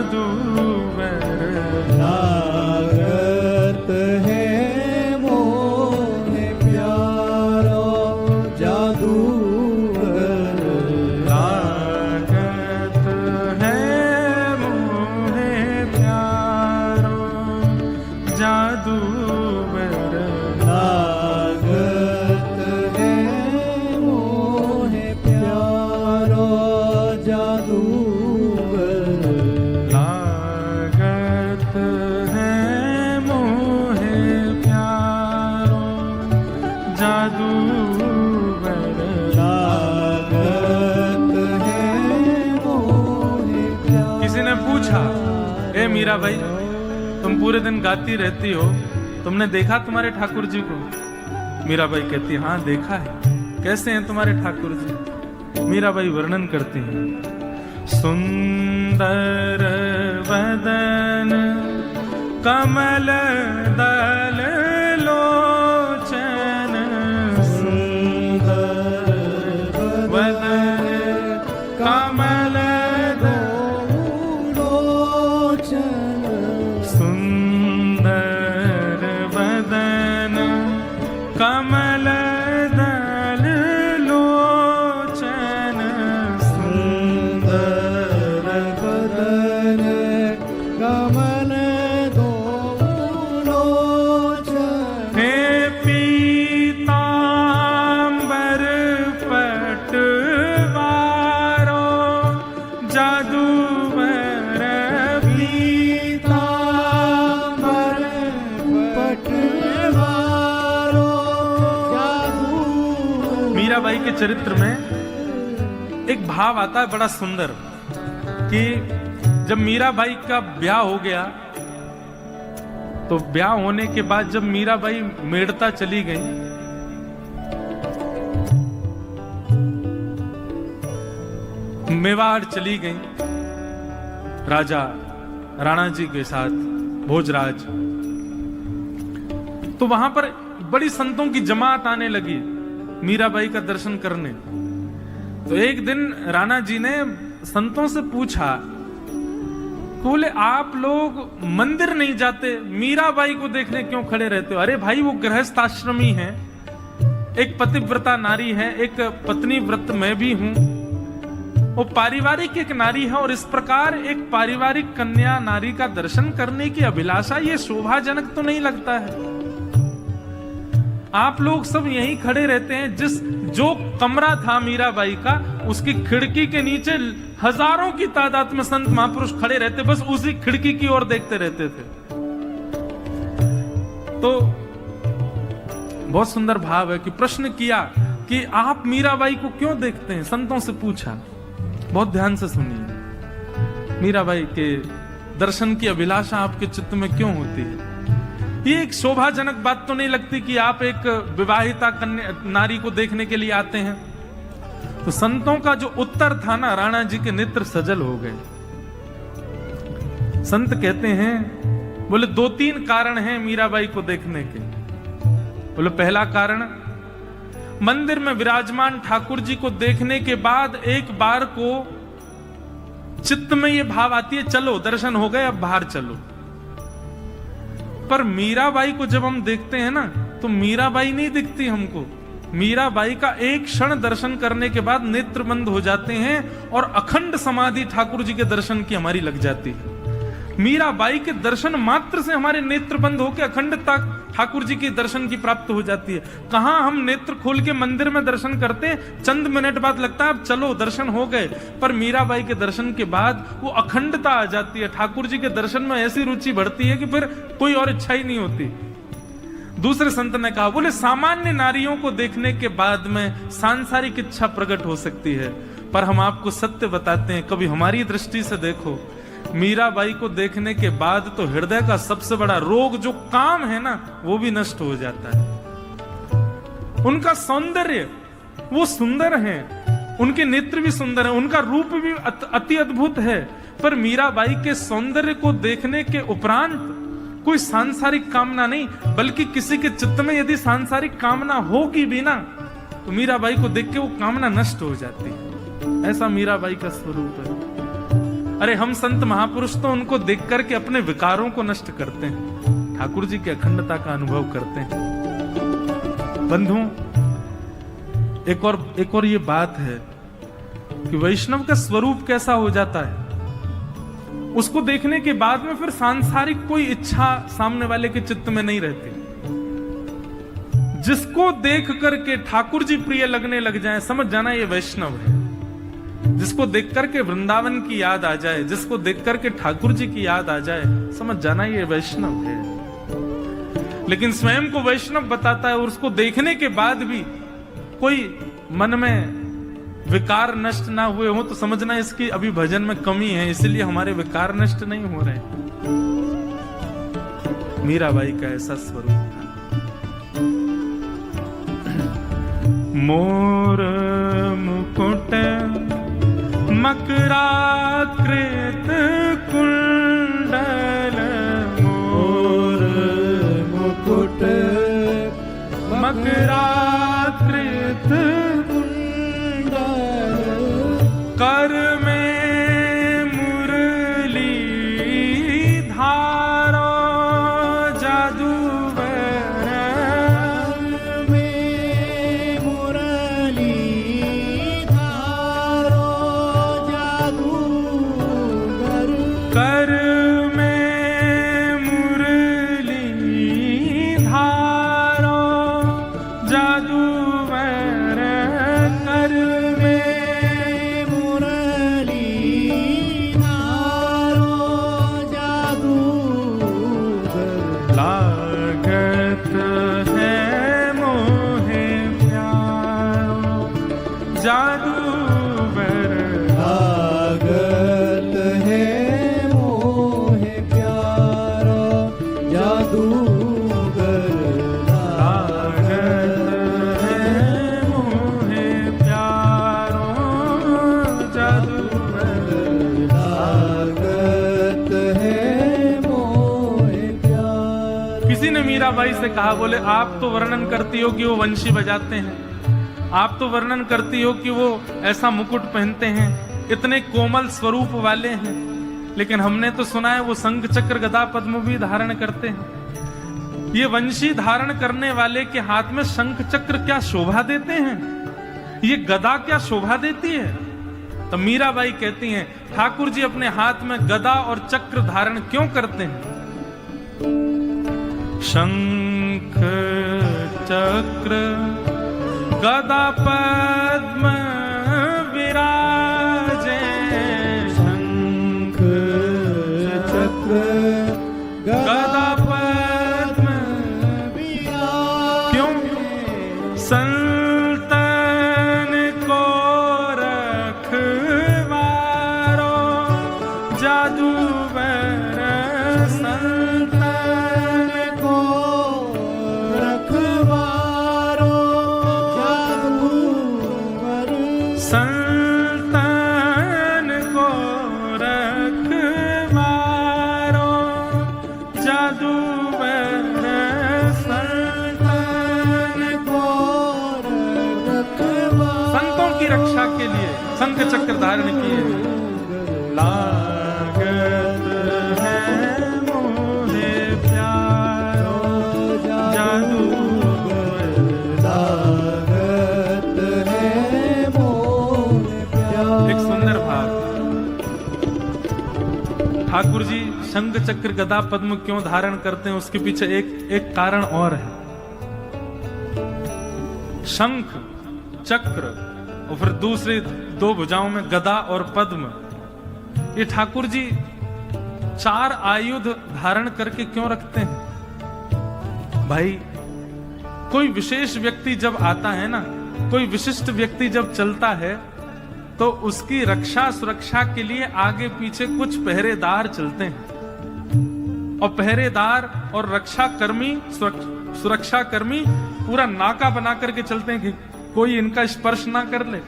जादूगर लागत है मोह प्यारो जादूगर लागत है मोह प्यारो जादूगर लागत है मोह प्यारो जादूगर लागत है मोह प्यारो जादूगर लागत है मोह प्यारो। किसी ने पूछा, ए मीरा भाई, तुम पूरे दिन गाती रहती हो, तुमने देखा तुम्हारे ठाकुर जी को? मीरा बाई कहती, हाँ देखा है। कैसे हैं तुम्हारे ठाकुर जी? मीरा बाई वर्णन करती हैं, सुंदर वदन कमल दल लोचन, सुंदर वदन कमल लोचन सुंदर वदन कमल दल लोचन, सुंदर बदन कमल लोचन हे पीतांबर पटवारो जादूगर पीतांबर पटवारो जादूगर। मीराबाई के चरित्र में एक भाव आता है बड़ा सुंदर कि जब मीराबाई का ब्याह हो गया तो ब्याह होने के बाद जब मीराबाई मेड़ता चली गई, मेवाड़ चली गई राजा राणा जी के साथ भोजराज, तो वहां पर बड़ी संतों की जमात आने लगी मीराबाई का दर्शन करने। तो एक दिन राणा जी ने संतों से पूछा, बोले आप लोग मंदिर नहीं जाते, मीराबाई को देखने क्यों खड़े रहते हो? अरे भाई वो गृहस्थ आश्रमी है, एक पतिव्रता नारी है, एक पत्नी व्रत मैं भी हूं, वो पारिवारिक एक नारी है और इस प्रकार एक पारिवारिक कन्या नारी का दर्शन करने की अभिलाषा ये शोभाजनक तो नहीं लगता है। आप लोग सब यहीं खड़े रहते हैं, जो कमरा था मीराबाई का उसकी खिड़की के नीचे हजारों की तादाद में संत महापुरुष खड़े रहते, बस उसी खिड़की की ओर देखते रहते थे। तो बहुत सुंदर भाव है कि प्रश्न किया कि आप मीराबाई को क्यों देखते हैं, संतों से पूछा। बहुत ध्यान से सुनिए, मीराबाई के दर्शन की अभिलाषा आपके चित्त में क्यों होती है? ये एक शोभाजनक बात तो नहीं लगती कि आप एक विवाहिता कन्या नारी को देखने के लिए आते हैं? तो संतों का जो उत्तर था ना, राणा जी के नेत्र सजल हो गए। संत कहते हैं, बोले 2-3 कारण हैं मीराबाई को देखने के। बोले पहला कारण, मंदिर में विराजमान ठाकुर जी को देखने के बाद एक बार को चित्त में ये भाव आती है, चलो दर्शन हो गए अब बाहर चलो। पर मीराबाई को जब हम देखते हैं ना, तो मीराबाई नहीं दिखती हमको। मीराबाई का एक क्षण दर्शन करने के बाद नेत्र बंद हो जाते हैं और अखंड समाधि ठाकुर जी के दर्शन की हमारी लग जाती है। मीराबाई के दर्शन मात्र से हमारे नेत्र बंद होकर अखंडता ठाकुर जी के दर्शन की प्राप्त हो जाती है। कहां हम नेत्र खोल के मंदिर में दर्शन करते हैं, चंद मिनट बाद लगता है अब चलो दर्शन हो गए, पर मीराबाई के दर्शन के बाद वो अखंडता आ जाती है। ठाकुर जी के दर्शन में ऐसी रुचि बढ़ती है कि फिर कोई और इच्छा ही नहीं होती। दूसरे संत ने कहा, बोले सामान्य नारियों को देखने के बाद में सांसारिक इच्छा प्रकट हो सकती है, पर हम आपको सत्य बताते हैं, कभी हमारी दृष्टि से देखो, मीराबाई को देखने के बाद तो हृदय का सबसे बड़ा रोग जो काम है ना, वो भी नष्ट हो जाता है। उनका सौंदर्य, वो सुंदर हैं, उनके नेत्र भी सुंदर हैं, उनका रूप भी अति अद्भुत है, पर मीराबाई के सौंदर्य को देखने के उपरांत कोई सांसारिक कामना नहीं, बल्कि किसी के चित्त में यदि सांसारिक कामना होगी भी ना, तो मीराबाई को देख के वो कामना नष्ट हो जाती है। ऐसा मीराबाई का स्वरूप है। अरे हम संत महापुरुष तो उनको देख करके अपने विकारों को नष्ट करते हैं, ठाकुर जी की अखंडता का अनुभव करते हैं। बंधुओं, एक और ये बात है कि वैष्णव का स्वरूप कैसा हो जाता है, उसको देखने के बाद में फिर सांसारिक कोई इच्छा सामने वाले के चित्त में नहीं रहती। जिसको देख करके ठाकुर जी प्रिय लगने लग जाए, समझ जाना ये वैष्णव है। जिसको देख करके वृंदावन की याद आ जाए, जिसको देख करके ठाकुर जी की याद आ जाए, समझ जाना ये वैष्णव है। लेकिन स्वयं को वैष्णव बताता है और उसको देखने के बाद भी कोई मन में विकार नष्ट ना हुए हो, तो समझना इसकी अभी भजन में कमी है, इसलिए हमारे विकार नष्ट नहीं हो रहे। मीराबाई का ऐसा स्वरूप था। मोर मुकुट मकराकृत कुंडल, मोर मुकुट मकराकृत कर में मुरली धारो जादू में मुरली धारो जादूगर, कर में मुरली धारो जादू कर में मुरली धारो जादूगर, लागत है मोहे प्यारो जादूगर, लागत है मोहे प्यारो जादूगर, लागत है मोहे प्यारो जादूगर। लागत है मोहे प्यारो। किसी ने मीराबाई से कहा, बोले आप तो वर्णन करती हो कि वो वंशी बजाते हैं, आप तो वर्णन करती हो कि वो ऐसा मुकुट पहनते हैं, इतने कोमल स्वरूप वाले हैं, लेकिन हमने तो सुना है वो शंख चक्र गदा पद्म भी धारण करते हैं। ये वंशी धारण करने वाले के हाथ में शंख चक्र क्या शोभा देते हैं, ये गदा क्या शोभा देती है? तो मीराबाई कहती हैं, ठाकुर जी अपने हाथ में गदा और चक्र धारण क्यों करते हैं? शंख चक्र गदा पद्म विराजे, शंख चक्र गदा पद्म क्यों? संतन को रखवारो जादूगर, संतन को रखवारो जादूगर, संतन को रखवारो जादूगर, संतन को रखवारो, संतों की रक्षा के लिए शंख चक्र धारण किए। लागत है मोहे प्यारो जादूगर, लागत है मोहे प्यारो। एक सुंदर भाव। ठाकुर जी शंख चक्र गदा पद्म क्यों धारण करते हैं, उसके पीछे एक कारण और है। शंख चक्र और फिर दूसरे दो भुजाओं में गदा और पद्म, ये ठाकुर जी चार आयुध धारण करके क्यों रखते हैं? भाई, कोई विशेष व्यक्ति जब आता है ना, कोई विशिष्ट व्यक्ति जब चलता है, तो उसकी रक्षा सुरक्षा के लिए आगे पीछे कुछ पहरेदार चलते हैं, और पहरेदार और रक्षा कर्मी सुरक्षा कर्मी पूरा नाका बना करके चलते हैं कि कोई इनका स्पर्श ना कर ले।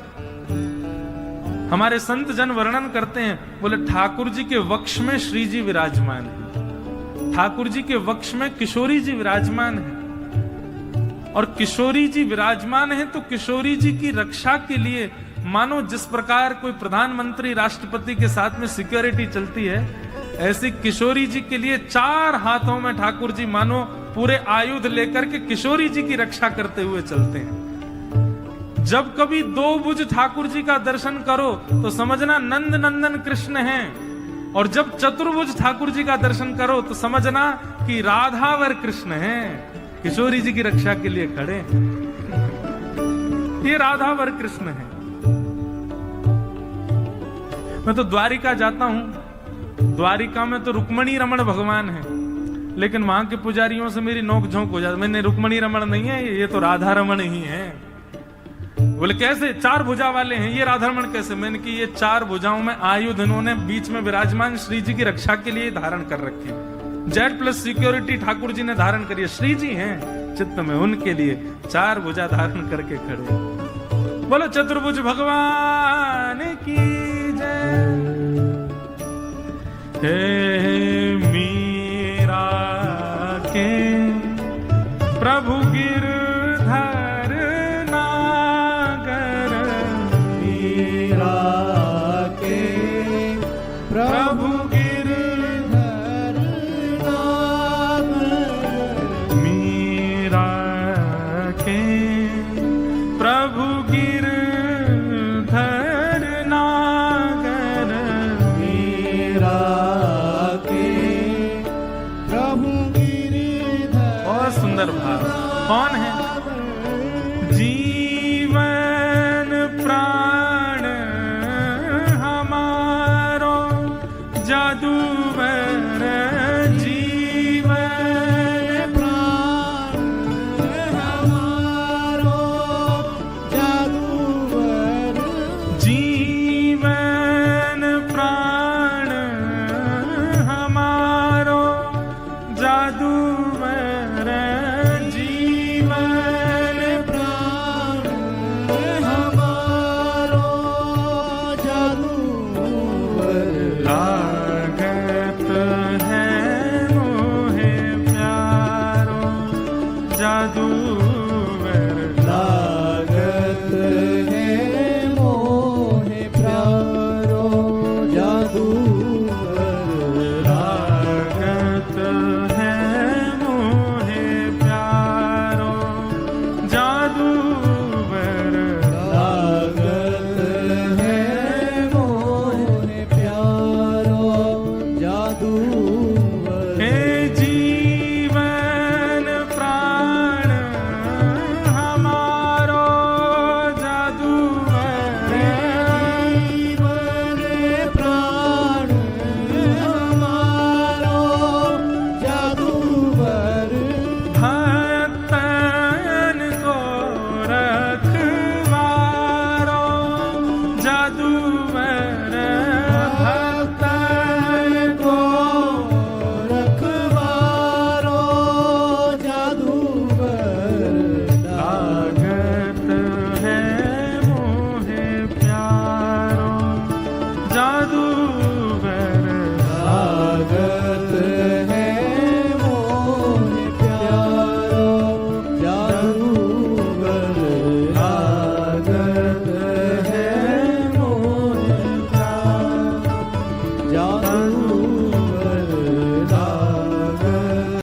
हमारे संत जन वर्णन करते हैं, बोले ठाकुर जी के वक्ष में श्री जी विराजमान है, ठाकुर जी के वक्ष में किशोरी जी विराजमान है, और किशोरी जी विराजमान है तो किशोरी जी की रक्षा के लिए मानो जिस प्रकार कोई प्रधानमंत्री राष्ट्रपति के साथ में सिक्योरिटी चलती है, ऐसी किशोरी जी के लिए 4 हाथों में ठाकुर जी मानो पूरे आयुध लेकर के किशोरी जी की रक्षा करते हुए चलते हैं। जब कभी 2 भुज ठाकुर जी का दर्शन करो तो समझना नंद नंदन कृष्ण हैं, और जब चतुर्भुज ठाकुर जी का दर्शन करो तो समझना कि राधावर कृष्ण हैं, किशोरी जी की रक्षा के लिए खड़े हैं। ये राधावर कृष्ण हैं। मैं तो द्वारिका जाता हूं, द्वारिका में तो रुक्मणी रमण भगवान है, लेकिन वहां के पुजारियों से मेरी नोक झोंक हो जाती, मैंने रुक्मणी रमण नहीं है, ये तो राधा रमण ही है। बोले कैसे, 4 भुजा वाले हैं, ये राधा रमण कैसे? मैंने कि ये 4 भुजाओं में आयुध इन्होंने बीच में विराजमान श्री जी की रक्षा के लिए धारण कर रखे हैं। Z plus security Thakur ji ने धारण करी है, श्री जी हैं चित्त में, उनके लिए 4 भुजा धारण करके खड़े। बोलो चतुर्भुज भगवान की जय। हे मीरा के प्रभु गिरधर नागर, मीरा के प्रभु गिरधर नागर, मीरा के प्रभु गिरधर नागर, मीरा के प्रभु गिरधर। बहुत सुंदर भाव। कौन है? जीवन प्राण हमारो जादूगर